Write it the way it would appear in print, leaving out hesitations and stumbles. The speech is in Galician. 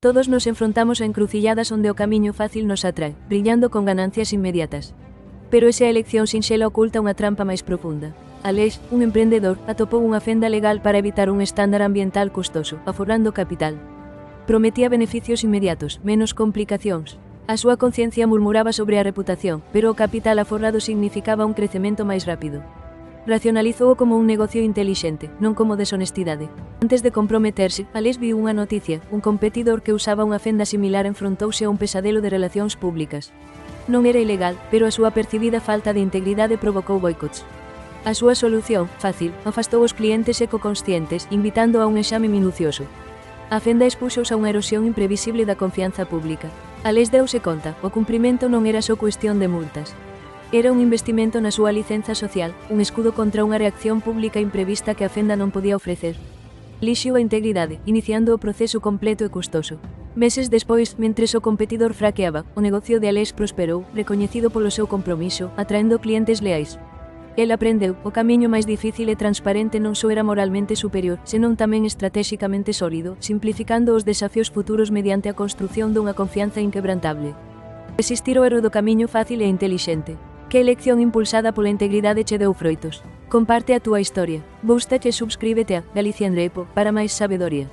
Todos nos enfrontamos a encrucilladas onde o camiño fácil nos atrae, brillando con ganancias inmediatas. Pero esa elección sinxela oculta unha trampa máis profunda. Aleix, un emprendedor, atopou unha fenda legal para evitar un estándar ambiental custoso, aforrando capital. Prometía beneficios inmediatos, menos complicacións. A súa conciencia murmuraba sobre a reputación, pero o capital aforrado significaba un crecemento máis rápido. Racionalizou como un negocio intelixente, non como deshonestidade. Antes de comprometerse, Aleix viu unha noticia: un competidor que usaba unha fenda similar enfrontouse a un pesadelo de relacións públicas. Non era ilegal, pero a súa percibida falta de integridade provocou boicots. A súa solución, fácil, afastou os clientes ecoconscientes, invitando a un exame minucioso. A fenda expuxouse a unha erosión imprevisible da confianza pública. Aleix deuse conta, o cumprimento non era só cuestión de multas. Era un investimento na súa licenza social, un escudo contra unha reacción pública imprevista que a fenda non podía ofrecer. Lixiu a integridade, iniciando o proceso completo e custoso. Meses despois, mentres o competidor fraqueaba, o negocio de Aleix prosperou, recoñecido polo seu compromiso, atraendo clientes leais. El aprendeu, o camiño máis difícil e transparente non só era moralmente superior, senón tamén estratéxicamente sólido, simplificando os desafíos futuros mediante a construción dunha confianza inquebrantable. Resistir o erro do camiño fácil e intelixente. Que elección impulsada pola integridade che deu froitos? Comparte a túa historia. Gústache e subscríbete a Galicia en Repo para máis sabedoría.